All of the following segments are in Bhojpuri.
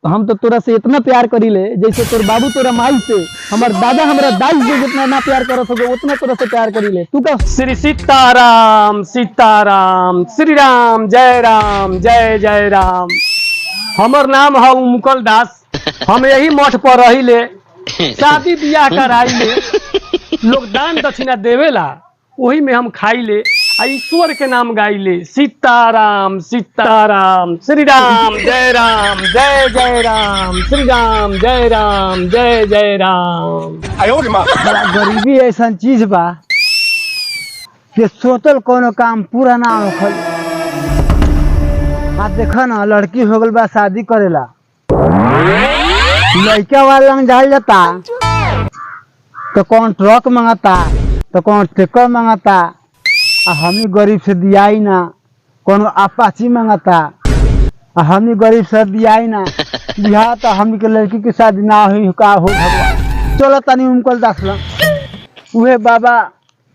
हम तो तोरा से इतना प्यार करीले जैसे तोर बाबू तोरा माई से हमार दादा हमरा दाई से जितना ना प्यार करत हो उतना तोरा से प्यार करीले। तू का श्री सीताराम सीताराम श्री राम जय जय राम। हमर नाम है मुकुल दास। हम यही मठ पर रहिले, शादी बियाह कराइले, लोग दान दक्षिणा देवेला वही में हम खाइले आ ईश्वर के नाम गाइले। सीताराम सीताराम श्री राम जय जय राम श्री राम जय जय राम। बड़ा गरीबी ऐसा चीज बा कि सोचल कोनो काम पूरा ना होखल। आ देखा ना लड़की हो गल बा शादी करेला, लड़का वाला जाल जाता तो कौन ट्रक मंगाता तो कौन ट्रैक्टर मंगाता। हमी गरीब से दिया ही ना, कोनो अपाची मंगाता। हमी गरीब से दिया ही ना, बिहार तो हमी के लड़की के शादी ना हुई का हो भगवान। चलो तनी उमकल दाखला उहे बाबा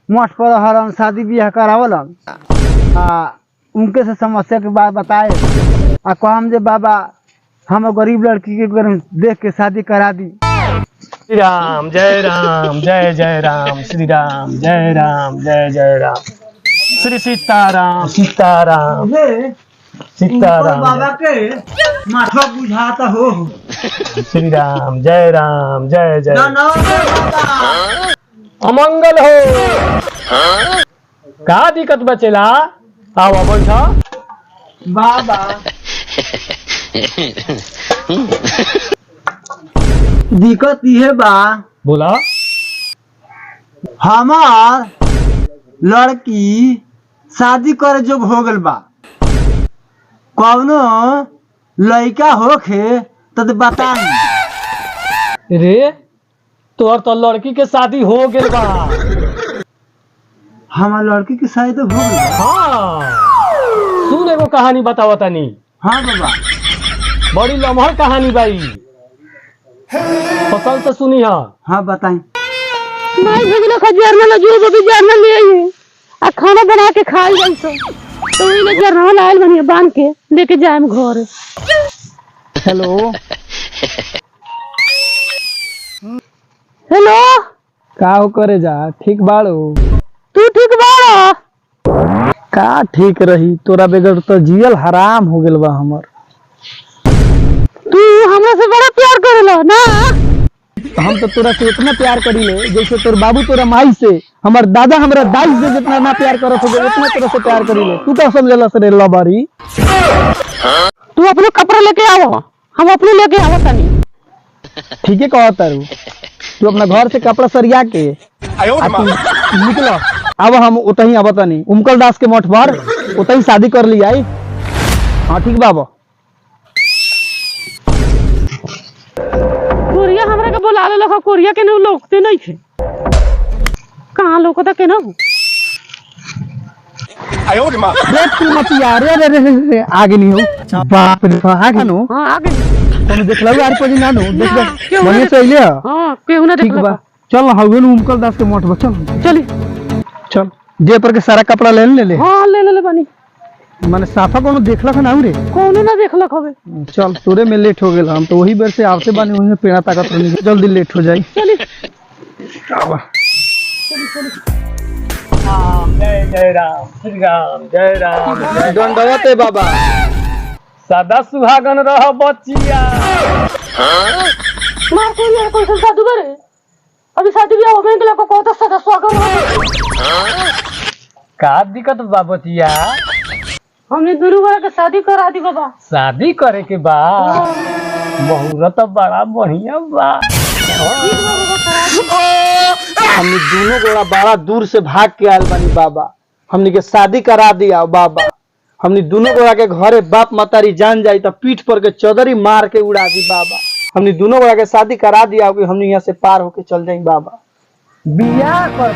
मठ पर हरन शादी बियाह करावलन। उनके से समस्या के बात बताए आ कहम जे बाबा हम गरीब लड़की के देख के शादी करा दी। श्री राम जय जय राम श्री राम जय जय राम। श्री सीताराम सीताराम सीताराम बाबा के माथा बुझाता हो। श्री राम जय जय अमंगल हो। का दिक्कत बचेला आओ बैठा बाबा। दिक्कत ये बा बोला। हमार लड़की शादी करे जोग हो गल बा, कौनो लड़का होखे तो बता। रे तोर तो लड़की के शादी हो गेल बा। हमार लड़की की शादी तो हो गई। हाँ सुन एगो कहानी बताओ तनी। हाँ बाबा बड़ी लम्हर कहानी बाई, फसल से सुनी है। हाँ बताई। माई भेजलो खजरना जो बबी जरना ले आई आ खाना बना के खाई जाई तो इने जरना लायल बनिए बांध के लेके जाएम घर। हेलो हेलो का हो करे जा ठीक बाड़ो? तू ठीक बाड़ा? का ठीक रही, तोरा बगैर तो जियल हराम हो गेल बा हमर। तू हमरा से बड़ा प्यार करेला ना? हम तो तोरा से इतना प्यार करीले जैसे तोर बाबू तोरा माई से हमार दादा हमरा दाई से जितना ना प्यार करत हो उतना तोरा से प्यार करीले। तू का समझला रे लबारी? तू अपने कपड़ा लेके आओ, हम अपने लेके आवत तनी। ठीक है कहत तारू, तू अपना घर से कपड़ा सरिया के निकलो। अब हम उतही आवत नहीं उमकल दास के मठ पर उतही शादी कर ली आई। हाँ ठीक बाबा। कोरिया हमरा के बुला ले कोरिया के नहीं लोकते नहीं थे। कहाँ लोकता के ना आगे नहीं हो। बाप रे आगे नो। हाँ आगे कोनो देखला यार पजी ना नो देख ना, क्यों मने ना चले। हाँ केहू ना ठीक देखला बा चल ना हवे उमकल दास के मठ पर चल। चली चल जे पर के सारा कपड़ा ले ले। हाँ ले बानी। माने साफा कोनो देखला ना रे? कौनो ना देखला हवे। चल तोरे में लेट हो गेल, हम तो वही बेर से आवते बानी वही पेड़ा ताकत रही जल्दी लेट हो जाई। चली आवा राम जय राम श्री राम जय दंडवत है बाबा। सदा सुहागन रह बचिया। मार कोई है कोई साधु बरे अभी शादी ब्याह हो गई तो लोग को तो सदा स्वागत हो। का दिक्कत बा बचिया? हमने दोनों बड़ा के शादी करा दी बाबा। शादी करे के बाद मुहूर्त बड़ा बढ़िया बा। हमने दोनों गोड़ा बड़ा दूर से भाग के आयल बानी बाबा, हमने के शादी करा दिया बाबा। हमने दोनों गोड़ा के घरे बाप मतारी जान जाई तो पीठ पर के चौधरी मार के उड़ा दी बाबा। हमने दोनों गोड़ा के शादी करा दिया कि हमने यहाँ से पार होके चल जाई बाबा। बियाह कर।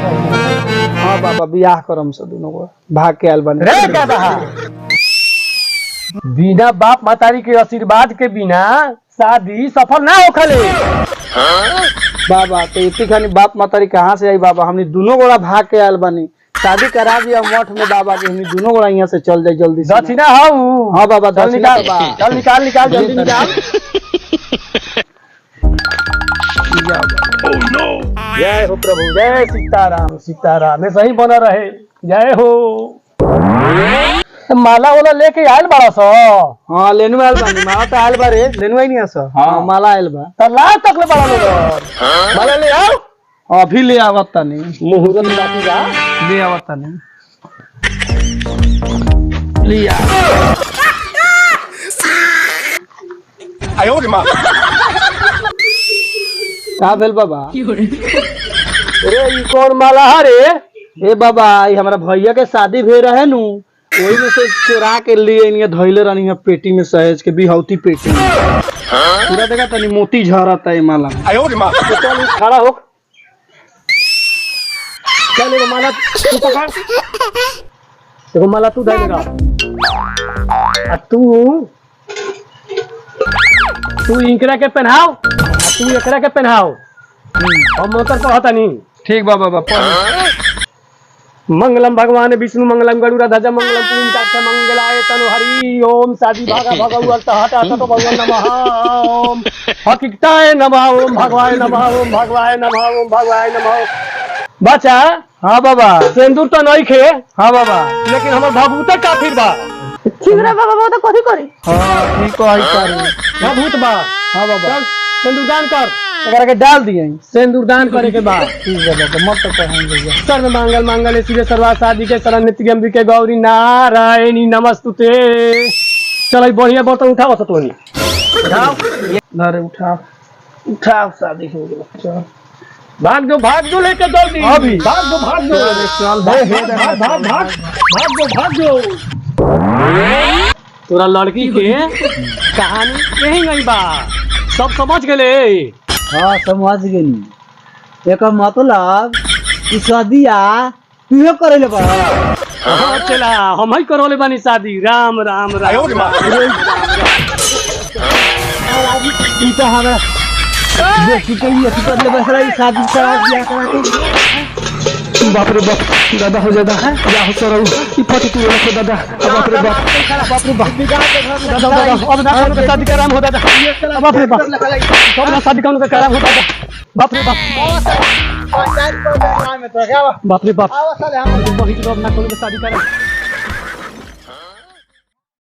हाँ बाबा बियाह करम से दोनों गोड़ा भाग के आयल बानी। रे दादा बिना बाप मतारी के आशीर्वाद के बिना शादी सफल ना होखले। बाबा तो इतनी खानी बाप मतारी कहाँ से आई बाबा? हमने दोनों गोड़ा भाग के आयल बानी, शादी करा दिया मठ में बाबा के। हमने दोनों गोड़ा यहाँ से चल जाए जल्दी से। दक्षिणा हाउ। हाँ बाबा चल दक्षिणा निकाल बा। चल निकाल जल्दी निकाल। जय हो प्रभु, जय सीताराम सीताराम, ऐसा ही बना रहे। जय हो। माला वाला लेके आयल बड़ा सा। हाँ लेनु आयल बानी, माला तो आयल बा रे, लेनु आई नहीं आसा। हाँ माला आयल बा। तला तक ले बड़ा लोग माला ले आओ। अभी ले आवत तनी, मुहूर्त बाकी बा, ले आवत तनी। लिया। का भेल बाबा? अरे ई कौन माला है रे? ए बाबा, ई हमारा भैया के शादी भे रहे नु, वही में से चुरा के लिए इनके धइले रहनी है पेटी में, सहेज के बिहौती पेटी में। पूरा देखा तनी मोती झरता है माला में। तो चल खड़ा हो, चल एगो माला तू पकड़, एगो माला तू धरेगा, आ तू इनकरा के पहनाओ, आ तू एकरा के पहनाओ। हम मोतर कहता नहीं। ठीक बा बाबा, पढ़। मंगलम भगवान विष्णु मंगलम गरुड़ा ध्वज मंगलम पुंडाक्ष मंगलाय तनु हरि ओम सादी भागा भगवत हटा सतो भगवान नमः ओम हकिकताय नमः ओम भगवाय नमः ओम भगवाय नमः ओम भगवाय नमः। बच्चा हाँ बाबा। सिंदूर तो नहीं खे, हाँ बाबा। लेकिन हमर भभूत काफी बा। चिंगरा बाबा वो तो कथी करी? हाँ ठीक है, भभूत बा। हाँ बाबा। चल सिंदूर दान कर, अगर के डाल दिए। सिंदूर दान करे के बाद ठीक है बाबा, मत तो कहेंगे। सर्व मंगल मंगल शिव सर्वा शादी के शरण नित्य अंबिके गौरी नारायणी नमस्तुते। चल बढ़िया बर्तन उठाओ सतोनी, उठाओ अरे उठाओ उठाओ, शादी हो गया। भाग जो लेके जल्दी अभी भाग दो भाग दो। तोरा लड़की के कहानी यही नहीं बा, सब समझ गेले। हाँ समझ गई। एक मतलब ई शादिया तू करे ले बा। हाँ चला हम ही करोले बानी शादी। राम राम राम। ई तो हमारा बेटी के ये कर ले बस रही, शादी करा दिया करा के। बाप रे बाप, दादा हो जाता है या हो सर ई फटी तू रखो दादा। बाप रे बाप, बाप रे बाप, दादा अब ना कौन का शादी कराम हो दादा। बाप रे बाप, अब ना शादी कौन का कराम हो दादा। बाप रे बाप, बाप रे बाप, अब ना कौन का शादी कराम।